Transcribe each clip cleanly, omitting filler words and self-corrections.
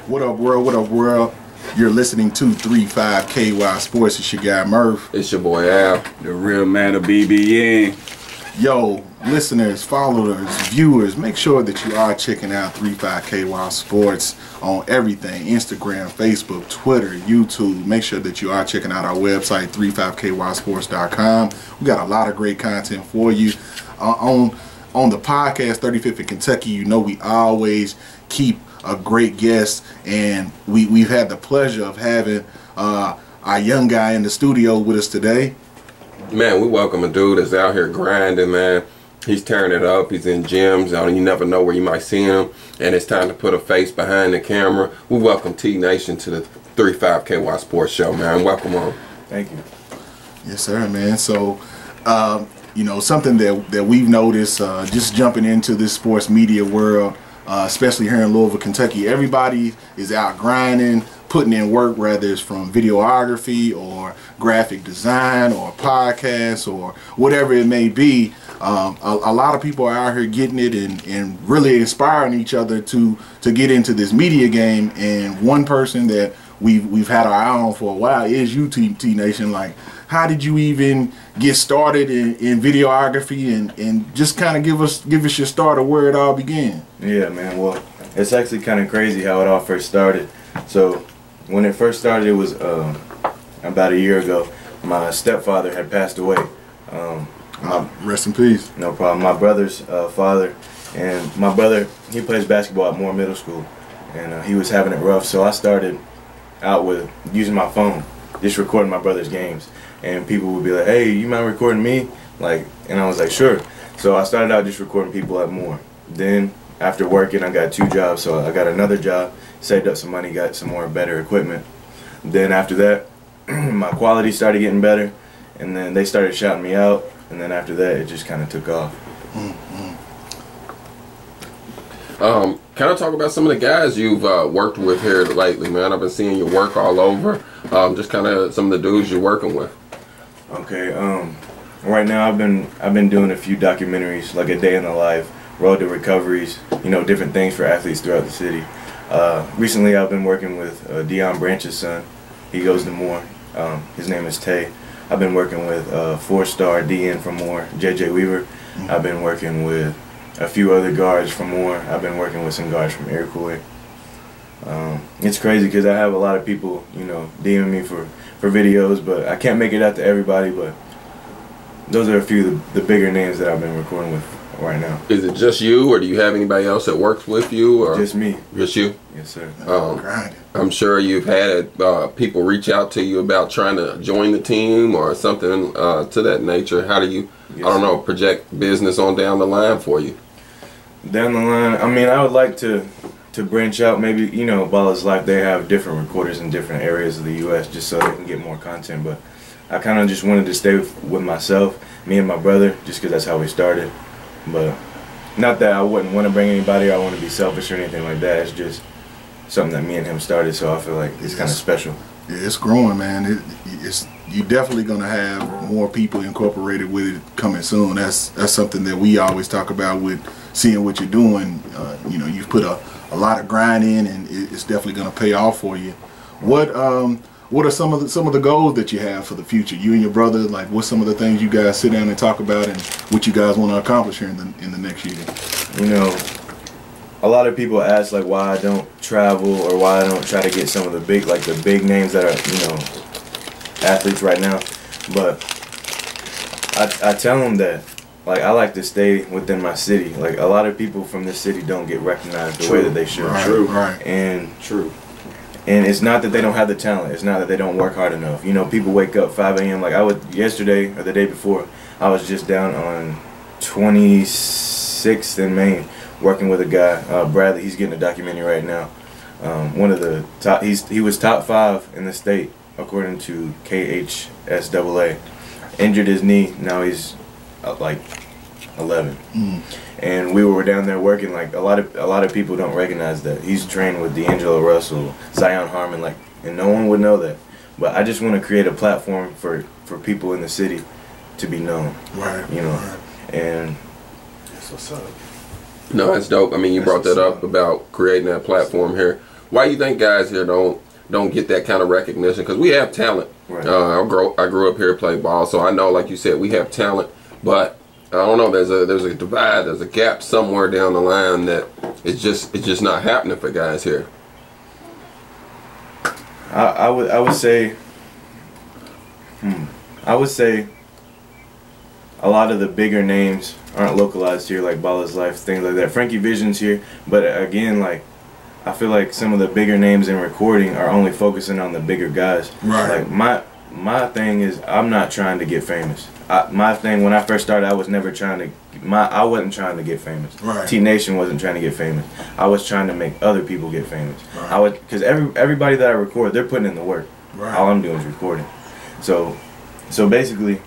What up, world? What up, world? You're listening to 35KY Sports. It's your guy, Murph. It's your boy, Al. The real man of BBN. Yo, listeners, followers, viewers, make sure that you are checking out 35KY Sports on everything. Instagram, Facebook, Twitter, YouTube. Make sure that you are checking out our website, 35kysports.com. We got a lot of great content for you. On the podcast, 35th in Kentucky, you know we always keep a great guest, and we've had the pleasure of having our young guy in the studio with us today. Man, we welcome a dude that's out here grinding, man. He's tearing it up. He's in gyms. You never know where you might see him, and it's time to put a face behind the camera. We welcome T Nation to the 35KY Sports Show, man. Welcome on. Thank you. Yes, sir, man. So, you know, something that we've noticed just jumping into this sports media world, especially here in Louisville, Kentucky, everybody is out grinding, putting in work, whether it's from videography or graphic design or podcasts or whatever it may be. A lot of people are out here getting it and really inspiring each other to get into this media game. And one person that we've had our eye on for a while is you, T Nation. Like, how did you even get started in videography, and just kind of give us your start of where it all began? Yeah, man. Well, it's actually kind of crazy how it all first started. So when it first started, it was about a year ago. My stepfather had passed away. Rest in peace. No problem. My brother's father, and my brother, he plays basketball at Moore Middle School, and he was having it rough. So I started out with using my phone, just recording my brother's games. And people would be like, "Hey, you mind recording me?" And I was like, "Sure." So I started out just recording people at Moore. Then after working, I got 2 jobs. So I got another job, saved up some money, got some more better equipment. Then after that, my quality started getting better, and then they started shouting me out. And then after that, it just kind of took off. Kind of talk about some of the guys you've worked with here lately, man. I've been seeing your work all over. Just kind of some of the dudes you're working with. Okay. Right now, I've been doing a few documentaries, like A Day in the Life, Road to Recoveries, you know, different things for athletes throughout the city. Recently, I've been working with Deion Branch's son. He goes to Moore. His name is Tay. I've been working with 4-star DN from Moore, JJ Weaver. I've been working with a few other guards from Moore. I've been working with some guards from Iroquois. It's crazy because I have a lot of people, you know, DMing me for videos, but I can't make it out to everybody. But those are a few of the bigger names that I've been recording with right now. Is it just you, or do you have anybody else that works with you? Or just me. Just you? Yes, sir. I'm sure you've had people reach out to you about trying to join the team or something to that nature. How do you, I don't know, project business on down the line for you? Down the line, I mean, I would like to branch out. Maybe, you know, Ballers Life, they have different recorders in different areas of the U.S. just so they can get more content. But I kind of just wanted to stay with myself, me and my brother, just because that's how we started. But not that I wouldn't want to bring anybody or I want to be selfish or anything like that. It's just something that me and him started, so I feel like it's kind of special. Yeah, it's growing, man. You're definitely gonna have more people incorporated with it coming soon. That's something that we always talk about with seeing what you're doing. You know, you've put a lot of grind in, and it's definitely gonna pay off for you. What are some of the goals that you have for the future? You and your brother, like, what's some of the things you guys sit down and talk about, and what you guys want to accomplish here in the next year? You know, a lot of people ask like why I don't travel or why I don't try to get some of the big names that are, you know, athletes right now. But I tell them that, like, I like to stay within my city. Like, a lot of people from this city don't get recognized the way that they should. Right. And it's not that they don't have the talent. It's not that they don't work hard enough. You know, people wake up 5 a.m. Like I was yesterday or the day before, I was just down on 26th in Maine working with a guy, Bradley. He's getting a documentary right now. One of the top, he was top 5 in the state according to KHSAA. Injured his knee, now he's like 11. And we were down there working. Like a lot of people don't recognize that he's trained with D'Angelo Russell, Zion Harmon, like, and no one would know that. But I just want to create a platform for people in the city to be known. Right. You know, right. And that's what's up. No, that's dope. I mean, you brought that up about creating that platform here. Why you think guys here don't get that kind of recognition? Because we have talent. Right. I grew up here, played ball, so I know, like you said, we have talent. But I don't know. There's a divide. There's a gap somewhere down the line that it's just not happening for guys here. I would say a lot of the bigger names aren't localized here, like Ball is Life, things like that. Frankie Vision's here, but again, like, I feel like some of the bigger names in recording are only focusing on the bigger guys. Right. Like my thing is, I'm not trying to get famous. My thing when I first started, I was never trying to. I wasn't trying to get famous. Right. T Nation wasn't trying to get famous. I was trying to make other people get famous. Right. Because everybody that I record, they're putting in the work. Right. All I'm doing is recording. So basically,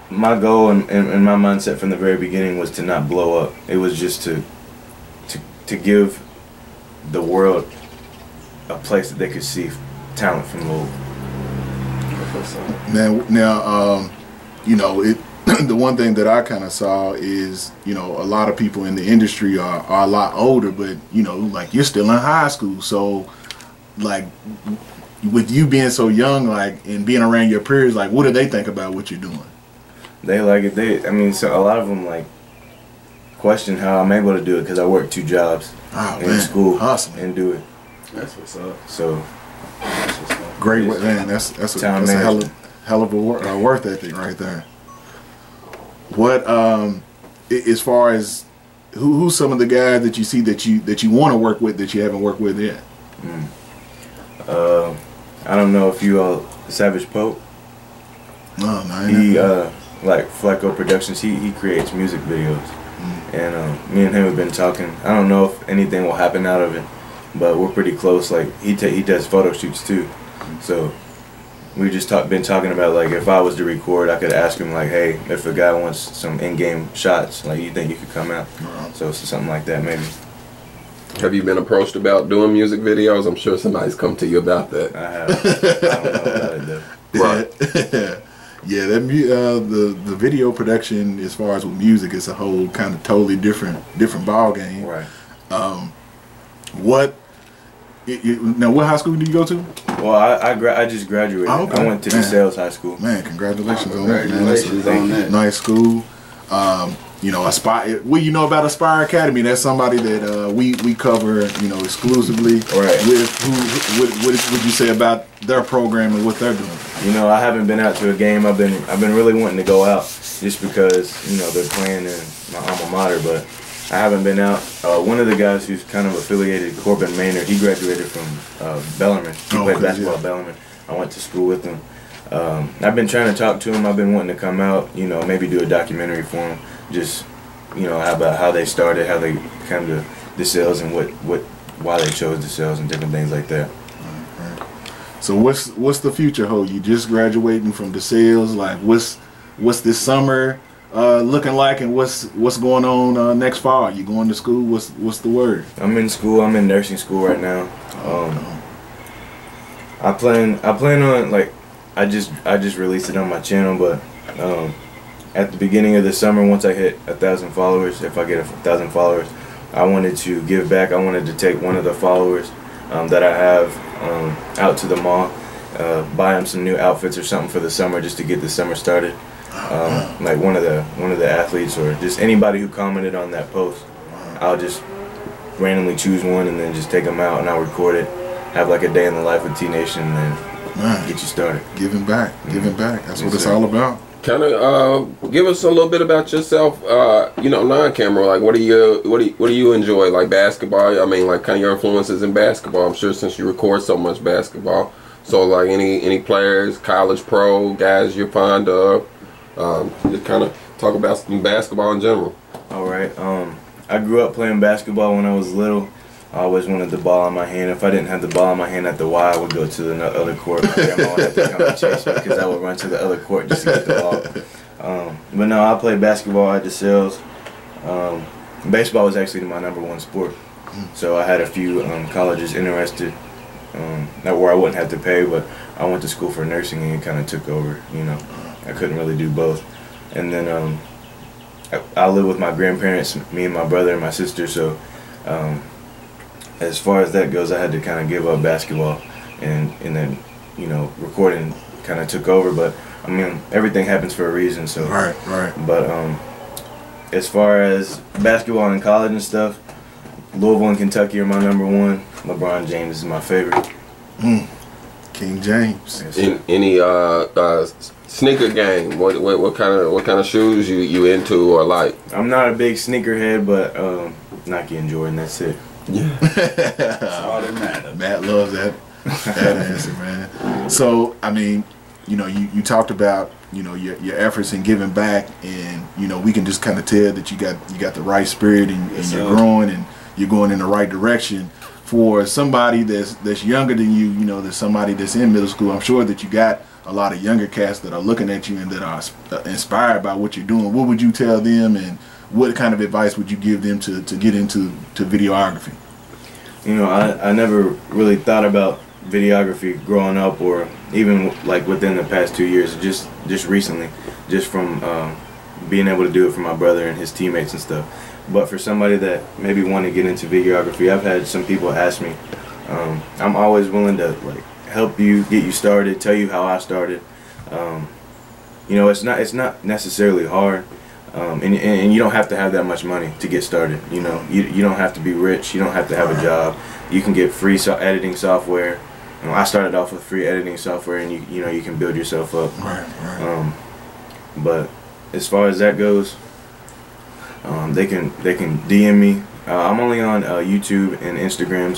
my goal and my mindset from the very beginning was to not blow up. It was just to give the world a place that they could see talent from Louisville. Now, you know, the one thing that I kind of saw is, you know, a lot of people in the industry are a lot older, but, you know, like, you're still in high school. So, like, with you being so young, like, and being around your peers, like, what do they think about what you're doing? They like it. I mean, so a lot of them, like, question how I'm able to do it because I work 2 jobs in school and do it. That's what's up. So, That's what's up. Great, man. That's a hell of a worth ethic right there. What as far as who's some of the guys that you see that you want to work with that you haven't worked with yet? I don't know if you all Savage Pope. No, He like Flecko Productions. He creates music videos, and me and him have been talking. I don't know if anything will happen out of it, but we're pretty close. Like he does photo shoots too, so we just been talking about, like, if I was to record, I could ask him, like, hey, if a guy wants some in-game shots, like, you think you could come out? So something like that, maybe. Have you been approached about doing music videos? I'm sure somebody's come to you about that. I have. I don't know about it though. Right. Yeah, that the video production as far as with music is a whole kind of totally different ball game. Right. Now, what high school do you go to? Well, I just graduated. Oh, okay. I went to DeSales High School. Man, congratulations on Congratulations that, man. on that. Nice school. You know, Aspire. What you know about Aspire Academy? That's somebody that we cover, you know, exclusively. Right. With what would you say about their program and what they're doing? You know, I haven't been out to a game. I've been really wanting to go out just because, you know, they're playing in my alma mater, but I haven't been out. One of the guys who's kind of affiliated, Corbin Maynard, he graduated from Bellarmine. He played basketball at Bellarmine. I went to school with him. I've been trying to talk to him. I've been wanting to come out, you know, maybe do a documentary for him. Just, you know, about how they started, how they came to DeSales, and why they chose DeSales and different things like that. Right. So what's the future hold? You just graduating from DeSales. Like, what's this summer looking like, and what's going on next fall? You going to school? What's the word? I'm in school. I'm in nursing school right now. I plan on, like, I just released it on my channel, but at the beginning of the summer, once I hit 1,000 followers, if I get 1,000 followers, I wanted to give back. I wanted to take one of the followers that I have out to the mall, buy him some new outfits or something for the summer, just to get the summer started. Like one of the athletes or just anybody who commented on that post, I'll just randomly choose one and then just take them out and I'll record it, have like a day in the life with T Nation, and then get you started. Giving back. That's what it's all about. Kind of give us a little bit about yourself. You know, non-camera. Like, what do you enjoy? Like basketball. I mean, like kind of your influences in basketball. I'm sure since you record so much basketball. So like any players, college, pro guys you're fond of. Just kind of talk about some basketball in general. All right. I grew up playing basketball when I was little. I always wanted the ball in my hand. If I didn't have the ball in my hand at the Y, I would go to the other court. My grandma would have to come and chase me because I would run to the other court just to get the ball. But no, I played basketball at DeSales. Baseball was actually my #1 sport. So I had a few colleges interested, not where I wouldn't have to pay, but I went to school for nursing and it kind of took over, you know. I couldn't really do both. And then I live with my grandparents, me and my brother and my sister, so as far as that goes, I had to kind of give up basketball, and then recording kind of took over. But I mean, everything happens for a reason. So Right. But as far as basketball in college and stuff, Louisville and Kentucky are my number one. LeBron James is my favorite. King James. Yes, In any sneaker game, what kind of shoes you into or like? I'm not a big sneakerhead, but Nike and Jordan, that's it. That's all that matters. Matt loves that answer, man. So I mean, you talked about your efforts in giving back, and we can just kind of tell that you got the right spirit, and you're growing and you're going in the right direction. For somebody that's younger than you, there's somebody that's in middle school. I'm sure that you got a lot of younger cats that are looking at you and that are inspired by what you're doing. What would you tell them, and what kind of advice would you give them to get into videography? I never really thought about videography growing up, or even like within the past 2 years, just recently, just from being able to do it for my brother and his teammates and stuff. But for somebody that maybe want to get into videography, I've had some people ask me. I'm always willing to like help you, get you started, tell you how I started. It's not necessarily hard, and you don't have to have that much money to get started. You don't have to be rich. You don't have to have a job. You can get free editing software. I started off with free editing software, and you can build yourself up. Right. But as far as that goes, they can DM me. I'm only on YouTube and Instagram,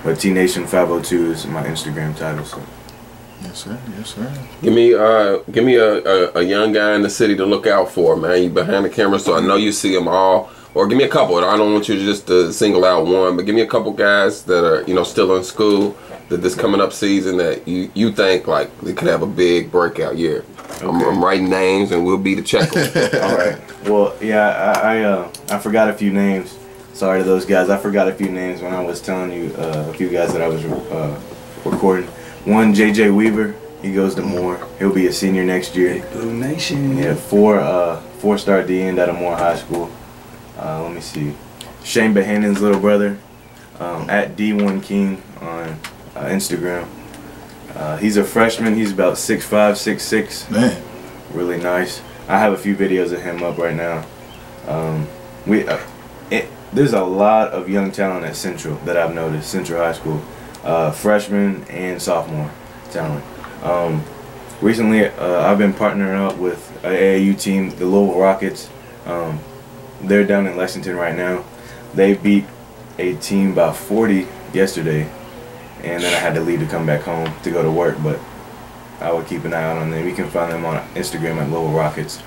but TNation502 is my Instagram title. So. Yes, sir. Give me a young guy in the city to look out for, man. You behind the camera, so I know you see them all. Or give me a couple. I don't want you to just single out one, but give me a couple guys that are still in school, that this coming up season that you think like they could have a big breakout year. Okay. I'm writing names, and we'll be the checker. All right. Well, yeah, I forgot a few names. Sorry to those guys. I forgot a few names when I was telling you a few guys that I was recording. One, JJ Weaver. He goes to Moore. He'll be a senior next year. Big Blue Nation. Yeah, four-star DN out of Moore High School. Let me see. Shane Bohannon's little brother, at D1 King on Instagram. He's a freshman. He's about 6'5", 6'6". Man. Really nice. I have a few videos of him up right now. There's a lot of young talent at Central that I've noticed. Central High School, freshman and sophomore talent. Recently, I've been partnering up with an AAU team, the Louisville Rockets. They're down in Lexington right now. They beat a team by 40 yesterday, and then I had to leave to come back home to go to work, but I would keep an eye out on them. You can find them on Instagram at Louisville Rockets.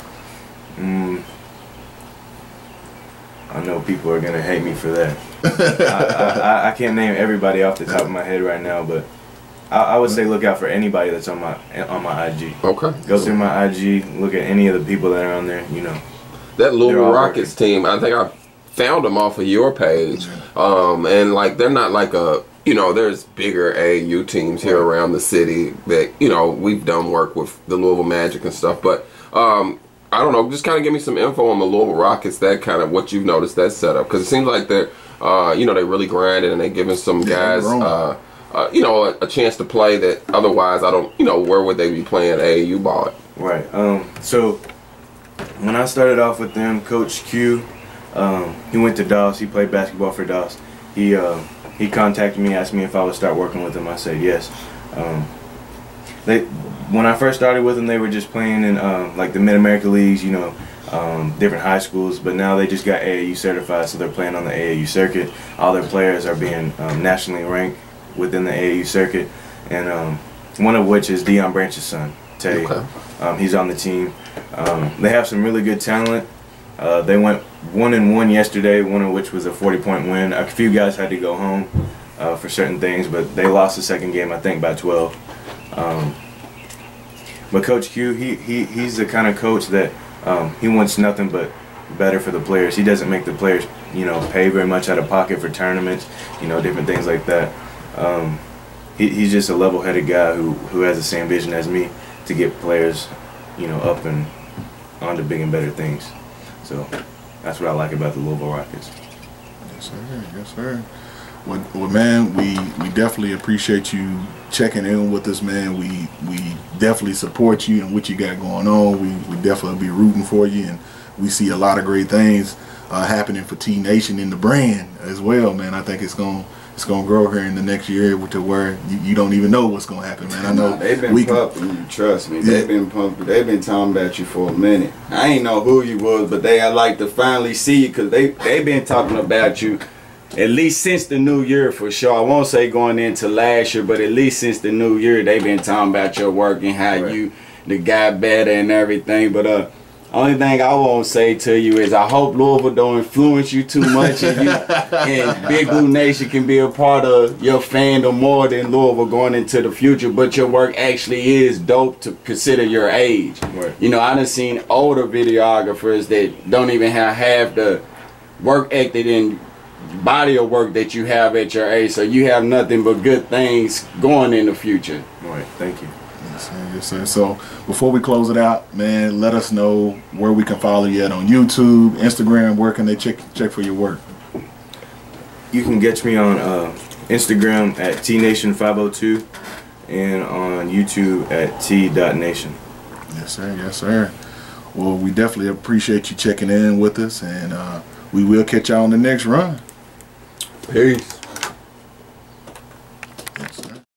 I know people are going to hate me for that. I can't name everybody off the top of my head right now, but I would say look out for anybody that's on my IG. Okay. Go through my IG, look at any of the people that are on there, That Louisville Rockets team, I think I found them off of your page. And like they're not like there's bigger AAU teams here around the city that, we've done work with the Louisville Magic and stuff. But I don't know, just kind of give me some info on the Louisville Rockets, that kind of what you've noticed, that setup. Because it seems like they're, they really grinded and they're giving some guys, a chance to play that otherwise I don't, where would they be playing AAU ball at? Right. So when I started off with them, Coach Q, he went to Doss. He played basketball for Doss. He contacted me, asked me if I would start working with him. I said yes. When I first started with them, they were just playing in like the Mid-America leagues, different high schools. But now they just got AAU certified, so they're playing on the AAU circuit. All their players are being nationally ranked within the AAU circuit, and one of which is Deion Branch's son, Tay. Okay. He's on the team. They have some really good talent. They went 1-1 yesterday, one of which was a 40-point win. A few guys had to go home for certain things, but they lost the second game, I think, by 12. But Coach Q, he's the kind of coach that he wants nothing but better for the players. He doesn't make the players, pay very much out of pocket for tournaments, different things like that. He's just a level-headed guy who has the same vision as me to get players, up and onto big and better things. So that's what I like about the Louisville Rockets. Yes, sir. Yes, sir. Well, man, we definitely appreciate you checking in with us, man. We definitely support you and what you got going on. We definitely be rooting for you, and we see a lot of great things happening for T Nation in the brand as well, man. I think it's gonna grow here in the next year to where you don't even know what's gonna happen, man. I know they've been pumping you. Trust me, they've been pumping. They've been talking about you for a minute. I ain't know who you was, but they had like to finally see you because they've been talking about you. At least since the new year, for sure. I won't say going into last year, but at least since the new year, they've been talking about your work and how you the guy better and everything. But only thing I won't say to you is I hope Louisville don't influence you too much, and Big Blue Nation can be a part of your fandom more than Louisville going into the future. But your work actually is dope to consider your age. Right. You know, I done seen older videographers that don't even have half the work ethic and body of work that you have at your age, so you have nothing but good things going in the future. Right, thank you. Yes, sir. Yes, sir. So before we close it out, man, let us know where we can follow you at on YouTube, Instagram. Where can they check for your work? You can get me on Instagram at TNation502 and on YouTube at T.Nation. Yes, sir. Yes, sir. Well, we definitely appreciate you checking in with us, and we will catch y'all on the next run. Peace.